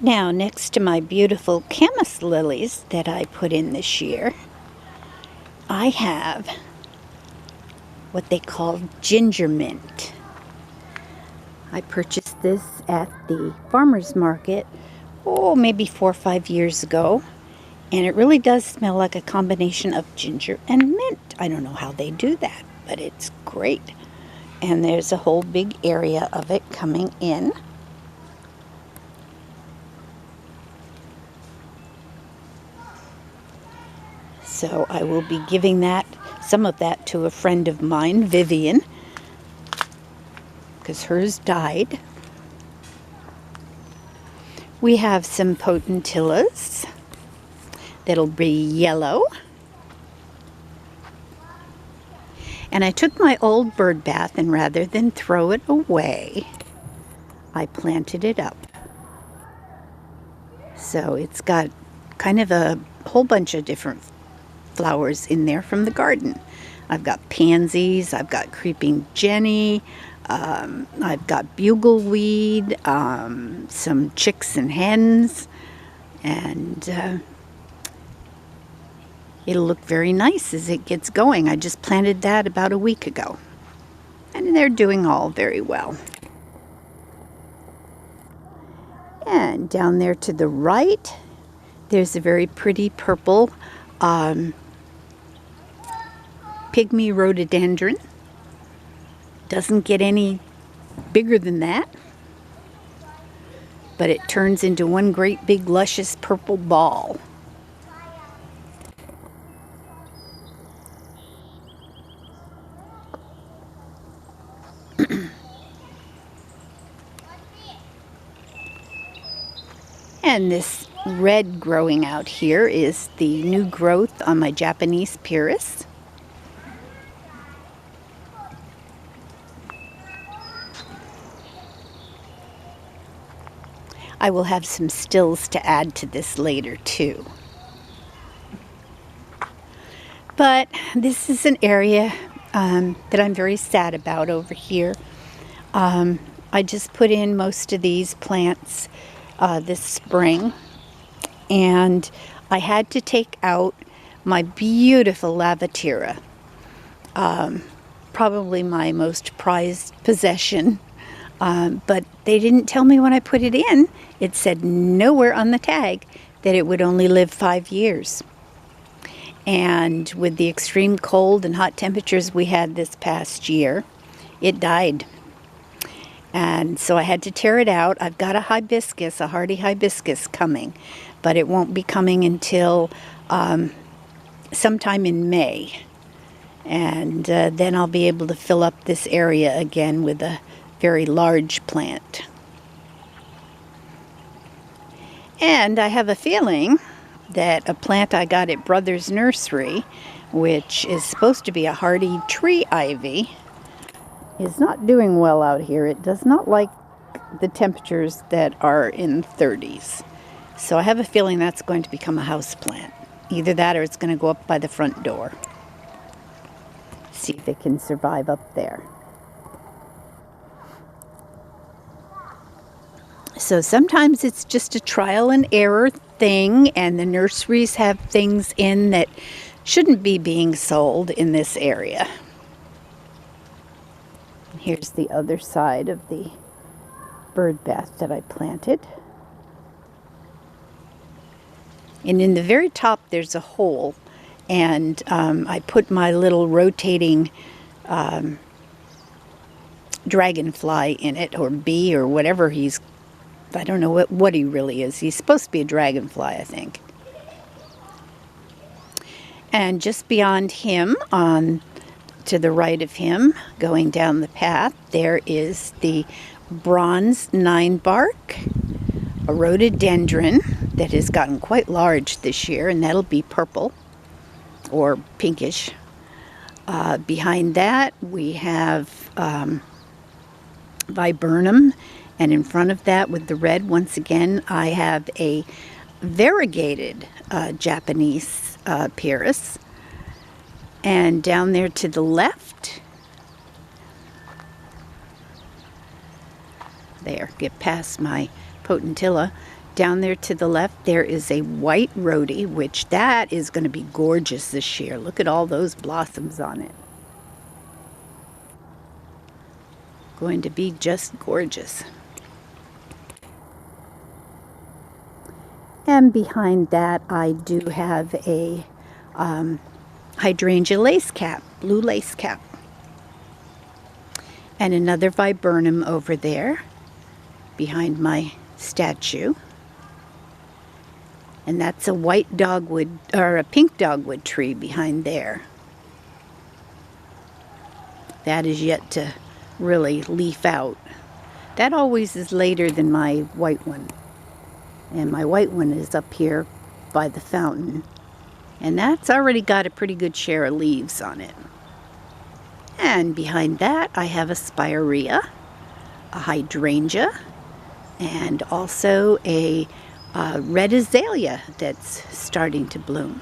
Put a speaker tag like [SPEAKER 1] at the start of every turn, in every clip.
[SPEAKER 1] Now, next to my beautiful camas lilies that I put in this year, I have what they call ginger mint. I purchased this at the farmer's market, maybe 4 or 5 years ago. And it really does smell like a combination of ginger and mint. I don't know how they do that, but it's great. And there's a whole big area of it coming in. So I will be giving some of that to a friend of mine, Vivian, because hers died. We have some potentillas that'll be yellow. And I took my old bird bath, and rather than throw it away, I planted it up. So it's got kind of a whole bunch of different flowers in there from the garden. I've got pansies, I've got creeping jenny, I've got bugleweed, some chicks and hens, and it'll look very nice as it gets going. I just planted that about a week ago, and they're doing all very well. And down there to the right, there's a very pretty purple pygmy rhododendron. Doesn't get any bigger than that, but it turns into one great big luscious purple ball. And this red growing out here is the new growth on my Japanese pyrrhus. I will have some stills to add to this later too. But this is an area that I'm very sad about over here. I just put in most of these plants this spring, and I had to take out my beautiful lavatera, probably my most prized possession, but they didn't tell me when I put it in. It said nowhere on the tag that it would only live 5 years. And with the extreme cold and hot temperatures we had this past year, it died. And so I had to tear it out. I've got a hibiscus, a hardy hibiscus coming, but it won't be coming until sometime in May. And then I'll be able to fill up this area again with a very large plant. And I have a feeling that a plant I got at Brothers Nursery, which is supposed to be a hardy tree ivy, is not doing well out here. It does not like the temperatures that are in 30s. So I have a feeling that's going to become a house plant. Either that or it's going to go up by the front door. See if it can survive up there. So sometimes it's just a trial and error thing, and the nurseries have things in that shouldn't be being sold in this area. Here's the other side of the bird bath that I planted. And in the very top there's a hole, and I put my little rotating dragonfly in it, or bee, or whatever I don't know what he really is. He's supposed to be a dragonfly, I think. And just beyond him, to the right of him, going down the path, there is the bronze 9-bark, a rhododendron that has gotten quite large this year, and that'll be purple or pinkish. Behind that we have viburnum, and in front of that with the red, once again, I have a variegated Japanese pyrrhus. And down there to the left, there, get past my potentilla, Down there to the left, there is a white rhodie, which that is going to be gorgeous this year. Look at all those blossoms on it. Going to be just gorgeous. And behind that, I do have a hydrangea lace cap, blue lace cap. And another viburnum over there behind my statue. And that's a white dogwood, or a pink dogwood tree behind there. That is yet to really leaf out. That always is later than my white one. And my white one is up here by the fountain. And that's already got a pretty good share of leaves on it. And behind that, I have a spirea, a hydrangea, and also a red azalea that's starting to bloom.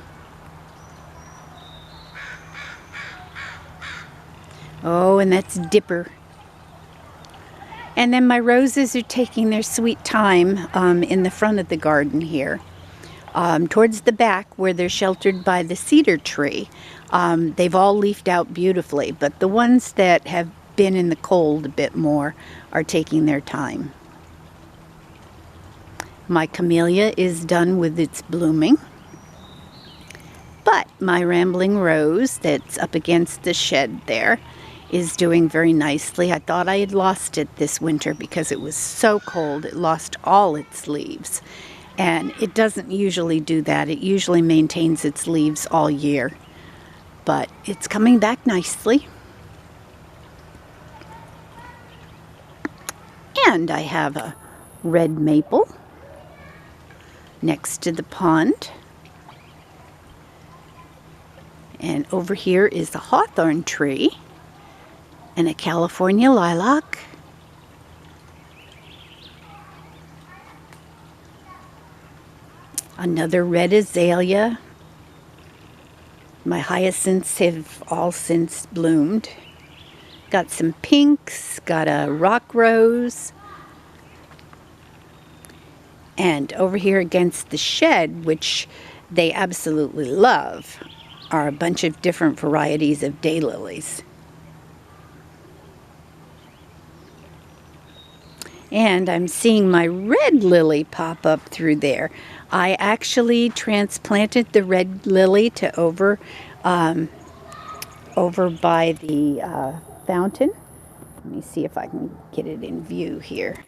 [SPEAKER 1] Oh, and that's Dipper. And then my roses are taking their sweet time in the front of the garden here. Towards the back where they're sheltered by the cedar tree, they've all leafed out beautifully, but the ones that have been in the cold a bit more are taking their time. My camellia is done with its blooming, but my rambling rose that's up against the shed there is doing very nicely. I thought I had lost it this winter because it was so cold. It lost all its leaves, and it doesn't usually do that. It usually maintains its leaves all year, but it's coming back nicely. And I have a red maple next to the pond. And over here is a hawthorn tree and a California lilac. Another red azalea. My hyacinths have all since bloomed. Got some pinks, got a rock rose. And over here against the shed, which they absolutely love, are a bunch of different varieties of daylilies. And I'm seeing my red lily pop up through there. I actually transplanted the red lily to over by the fountain. Let me see if I can get it in view here.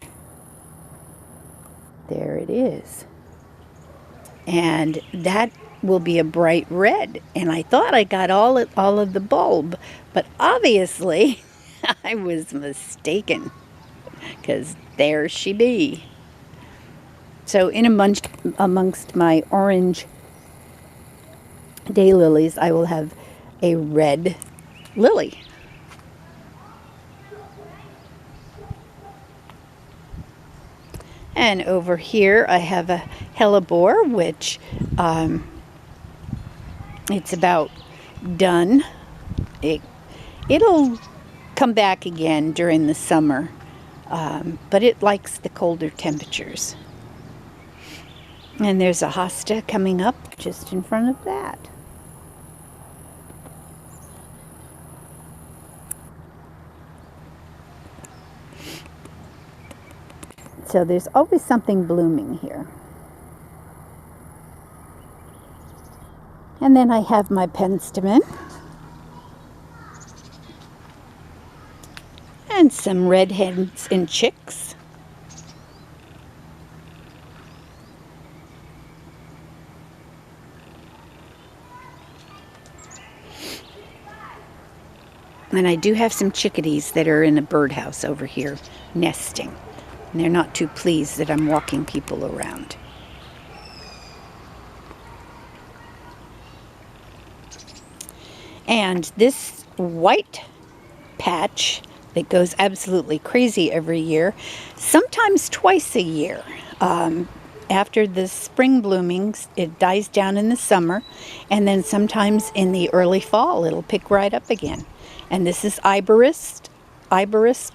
[SPEAKER 1] There it is. And that will be a bright red. And I thought I got all of the bulb, but obviously I was mistaken, because there she be. So in amongst my orange daylilies, I will have a red lily. And over here I have a Hellebore, which it's about done. It'll come back again during the summer, but it likes the colder temperatures. And there's a hosta coming up just in front of that. So there's always something blooming here. And then I have my penstemon. And some red hens and chicks. And I do have some chickadees that are in a birdhouse over here nesting. And they're not too pleased that I'm walking people around. And this white patch that goes absolutely crazy every year, sometimes twice a year. After the spring bloomings, it dies down in the summer, and then sometimes in the early fall, it'll pick right up again. And this is iberis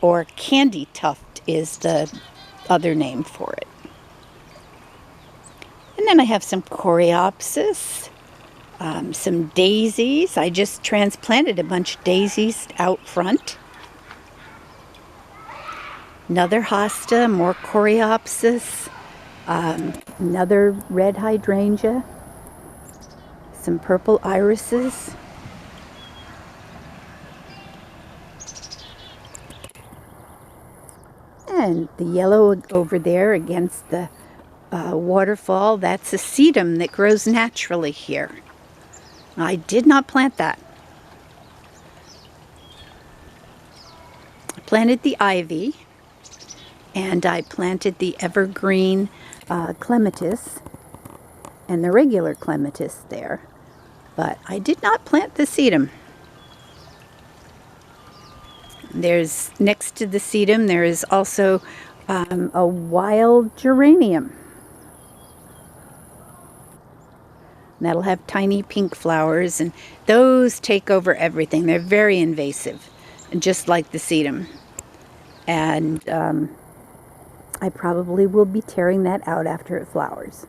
[SPEAKER 1] or candy tuft is the other name for it. then I have some coreopsis, some daisies. I just transplanted a bunch of daisies out front. Another hosta, more coreopsis, another red hydrangea, some purple irises. And the yellow over there against the waterfall, that's a sedum that grows naturally here. I did not plant that. I planted the ivy, and I planted the evergreen clematis and the regular clematis there, but I did not plant the sedum. There's, next to the sedum, there is also a wild geranium. And that'll have tiny pink flowers, and those take over everything. They're very invasive, just like the sedum. And I probably will be tearing that out after it flowers.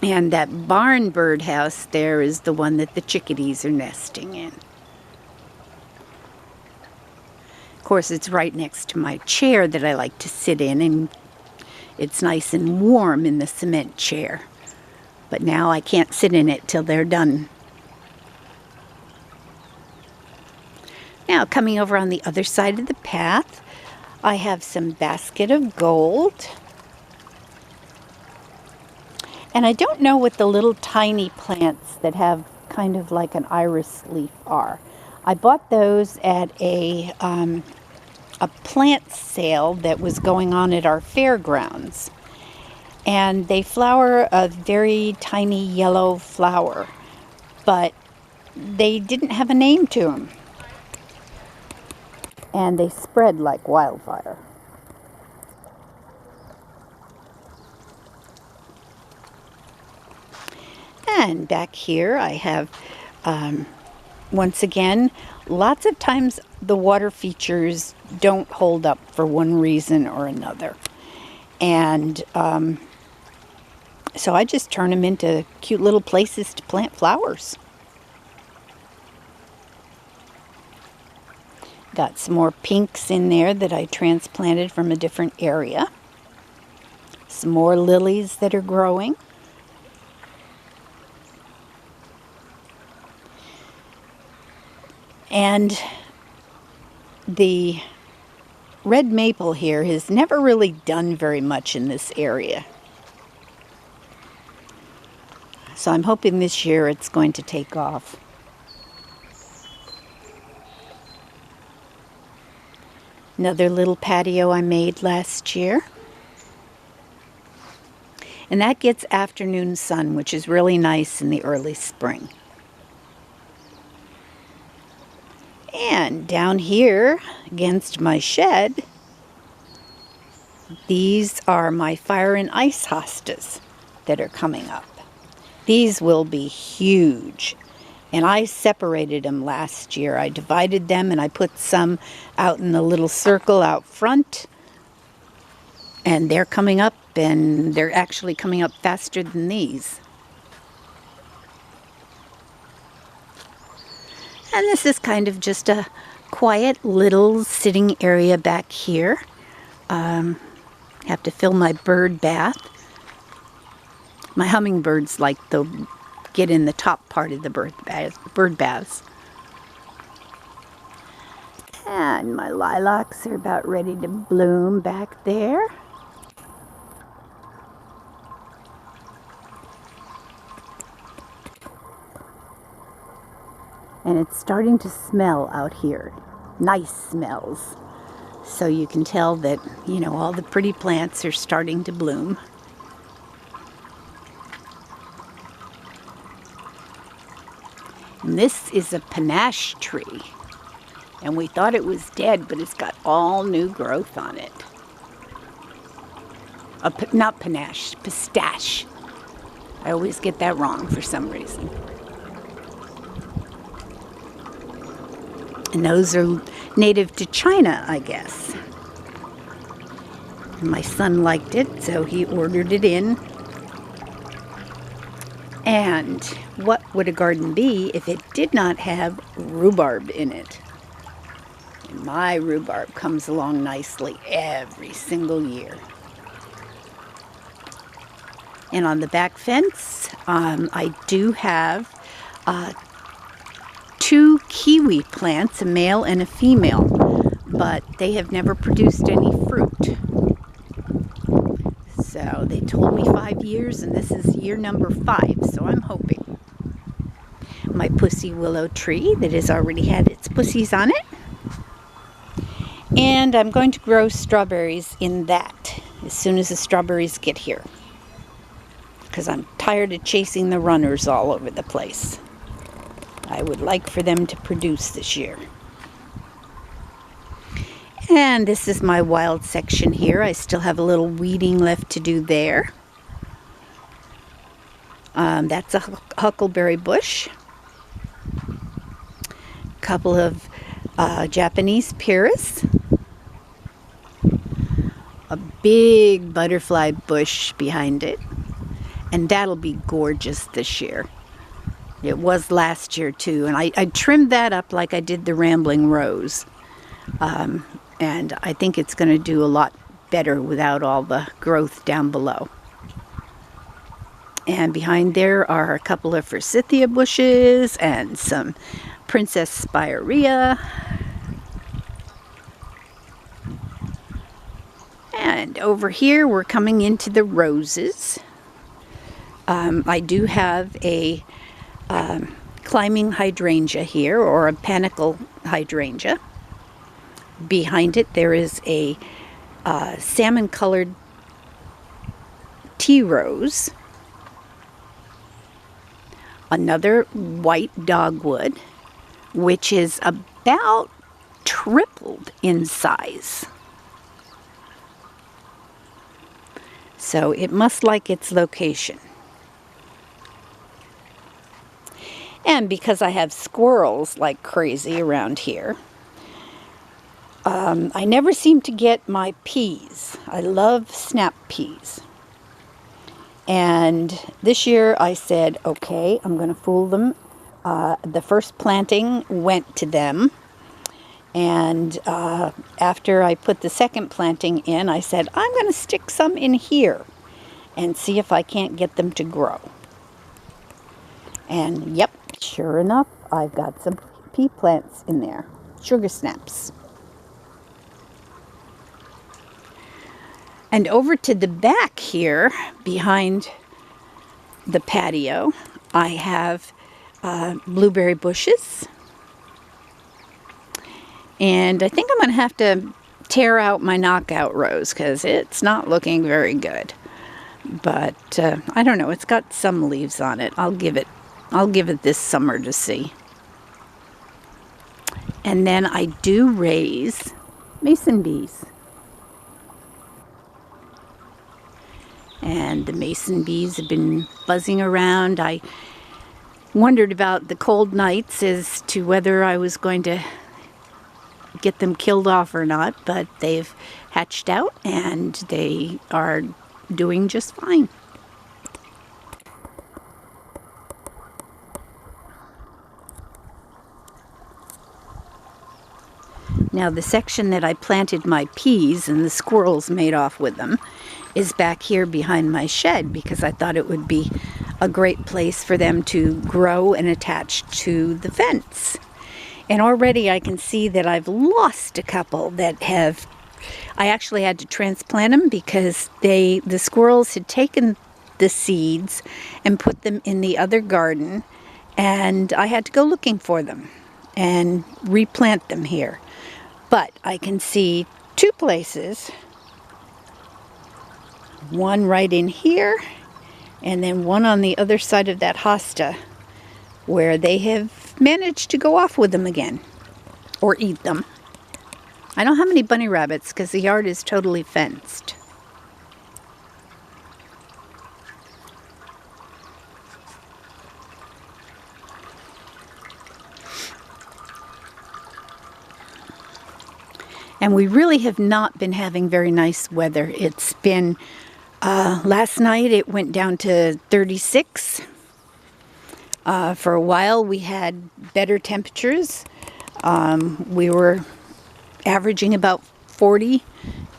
[SPEAKER 1] And that barn birdhouse there is the one that the chickadees are nesting in. Of course, it's right next to my chair that I like to sit in, and it's nice and warm in the cement chair. But now I can't sit in it till they're done. Now, coming over on the other side of the path, I have some basket of gold. And I don't know what the little tiny plants that have kind of like an iris leaf are. I bought those at a plant sale that was going on at our fairgrounds. And they flower a very tiny yellow flower, but they didn't have a name to them. And they spread like wildfire. And back here I have, once again, lots of times the water features don't hold up for one reason or another. And so I just turn them into cute little places to plant flowers. Got some more pinks in there that I transplanted from a different area. Some more lilies that are growing. And the red maple here has never really done very much in this area. So I'm hoping this year it's going to take off. Another little patio I made last year. And that gets afternoon sun, which is really nice in the early spring. And down here against my shed, these are my fire and ice hostas that are coming up. These will be huge. And I separated them last year. I divided them and I put some out in the little circle out front. And they're coming up, and they're actually coming up faster than these. And this is kind of just a quiet little sitting area back here. Have to fill my bird bath. My hummingbirds like to get in the top part of the bird baths. And my lilacs are about ready to bloom back there. And it's starting to smell out here. Nice smells. So you can tell that, you know, all the pretty plants are starting to bloom. And this is a panache tree. And we thought it was dead, but it's got all new growth on it. Not panache, pistache. I always get that wrong for some reason. And those are native to China, I guess. My son liked it, so he ordered it in. And what would a garden be if it did not have rhubarb in it? And my rhubarb comes along nicely every single year. And on the back fence, I do have 2 kiwi plants, a male and a female, but they have never produced any fruit. So they told me 5 years, and this is year number 5, so I'm hoping. My pussy willow tree that has already had its pussies on it. And I'm going to grow strawberries in that as soon as the strawberries get here, because I'm tired of chasing the runners all over the place. I would like for them to produce this year. And this is my wild section here. I still have a little weeding left to do there. That's a huckleberry bush. A couple of Japanese pyrus. A big butterfly bush behind it. And that'll be gorgeous this year. It was last year too. And I trimmed that up like I did the rambling rose. And I think it's going to do a lot better without all the growth down below. And behind there are a couple of forsythia bushes and some princess spirea. And over here we're coming into the roses. I do have a climbing hydrangea here, or a panicle hydrangea. Behind it there is a salmon colored tea rose, another white dogwood, which is about tripled in size. So it must like its location. And because I have squirrels like crazy around here, I never seem to get my peas. I love snap peas. And this year I said, okay, I'm going to fool them. The first planting went to them. And after I put the second planting in, I said, I'm going to stick some in here and see if I can't get them to grow. And yep, sure enough, I've got some pea plants in there. Sugar snaps. And over to the back here, behind the patio, I have blueberry bushes. And I think I'm going to have to tear out my knockout rose because it's not looking very good. But I don't know, it's got some leaves on it. I'll give it this summer to see. And then I do raise mason bees. And the mason bees have been buzzing around. I wondered about the cold nights as to whether I was going to get them killed off or not, but they've hatched out and they are doing just fine. Now the section that I planted my peas and the squirrels made off with them is back here behind my shed, because I thought it would be a great place for them to grow and attach to the fence. And already I can see that I've lost a couple that have, I actually had to transplant them because the squirrels had taken the seeds and put them in the other garden, and I had to go looking for them and replant them here. But I can see 2 places, one right in here and then one on the other side of that hosta, where they have managed to go off with them again or eat them. I don't have any bunny rabbits because the yard is totally fenced. And we really have not been having very nice weather. It's been, last night it went down to 36. For a while we had better temperatures. We were averaging about 40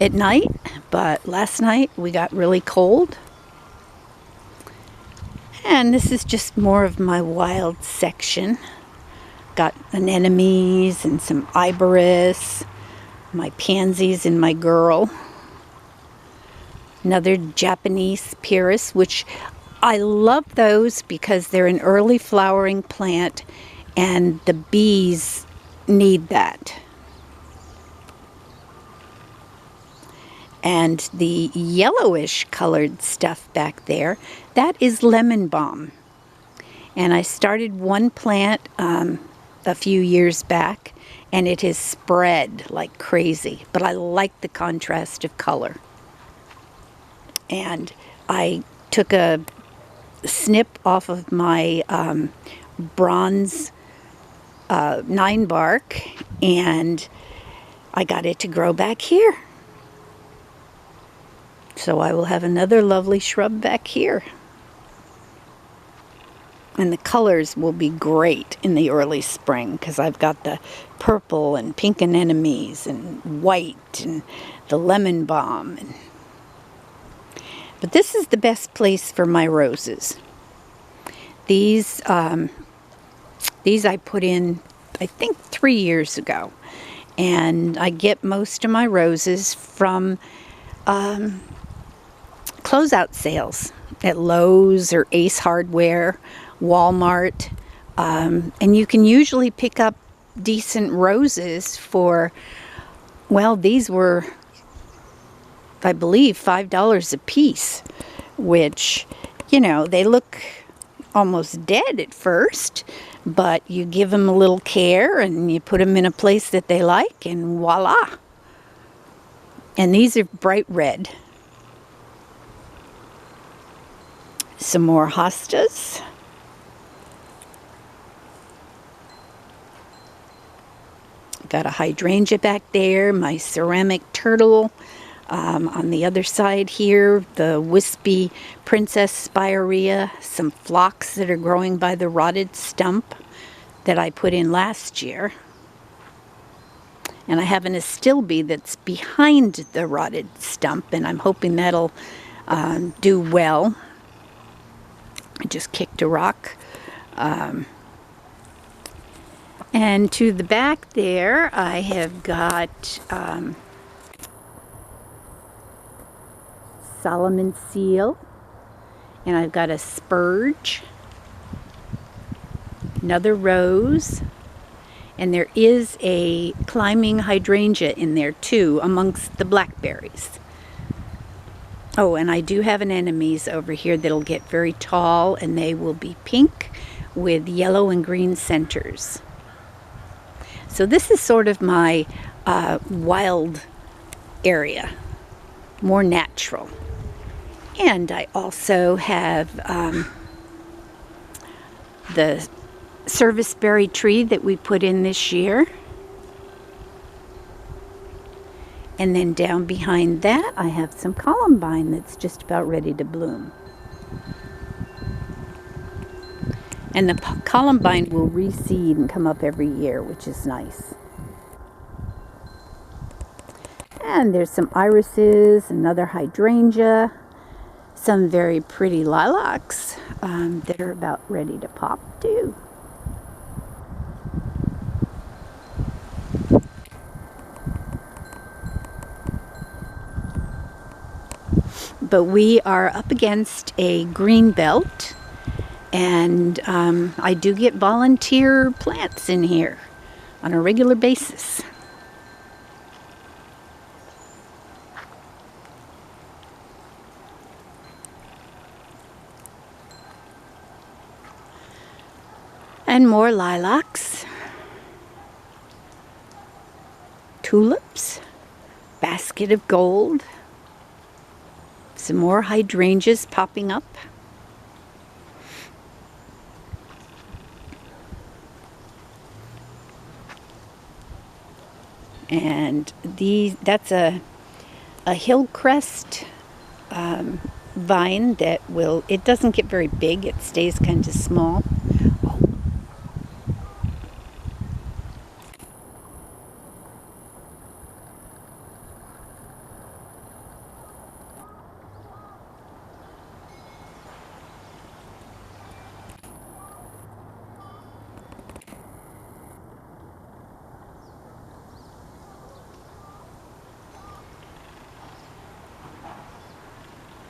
[SPEAKER 1] at night, but last night we got really cold. And this is just more of my wild section. Got anemones and some iberis, my pansies and my girl. Another Japanese pyrrhus, which I love those because they're an early flowering plant and the bees need that. And the yellowish colored stuff back there, that is lemon balm. And I started one plant a few years back, and it has spread like crazy. But I like the contrast of color. And I took a snip off of my bronze 9 bark, and I got it to grow back here. So I will have another lovely shrub back here. And the colors will be great in the early spring because I've got the purple and pink anemones and white and the lemon balm. But this is the best place for my roses. These I put in, I think, 3 years ago. And I get most of my roses from closeout sales at Lowe's or Ace Hardware, Walmart, and you can usually pick up decent roses for, well, these were, I believe, $5 a piece, which, you know, they look almost dead at first, but you give them a little care and you put them in a place that they like, and voila. And these are bright red. Some more hostas. Got a hydrangea back there, my ceramic turtle. On the other side here, the wispy princess spirea, some phlox that are growing by the rotted stump that I put in last year. And I have an astilbe that's behind the rotted stump, and I'm hoping that'll do well. I just kicked a rock. And to the back there, I have got Solomon seal, and I've got a spurge, another rose, and there is a climbing hydrangea in there too amongst the blackberries. Oh, and I do have anemones over here that'll get very tall, and they will be pink with yellow and green centers. So this is sort of my wild area, more natural. And I also have the serviceberry tree that we put in this year. And then down behind that, I have some columbine that's just about ready to bloom. And the columbine will reseed and come up every year, which is nice. And there's some irises, another hydrangea, some very pretty lilacs that are about ready to pop too. But we are up against a green belt, and I do get volunteer plants in here on a regular basis. And more lilacs, tulips, basket of gold, some more hydrangeas popping up. And that's a hillcrest vine that it doesn't get very big, it stays kind of small.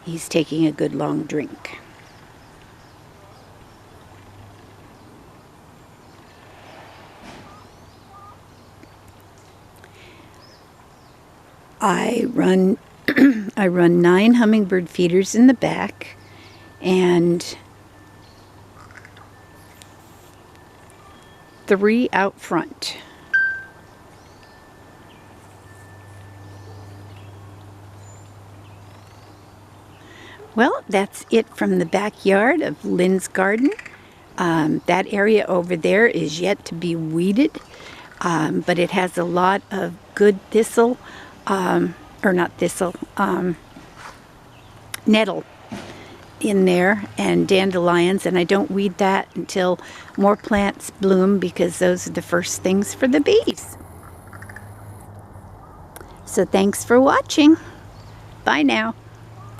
[SPEAKER 1] He's taking a good long drink. I run I run 9 hummingbird feeders in the back and 3 out front. Well, that's it from the backyard of Lynn's garden. That area over there is yet to be weeded, but it has a lot of good thistle, or not thistle, nettle in there, and dandelions, and I don't weed that until more plants bloom because those are the first things for the bees. So thanks for watching. Bye now.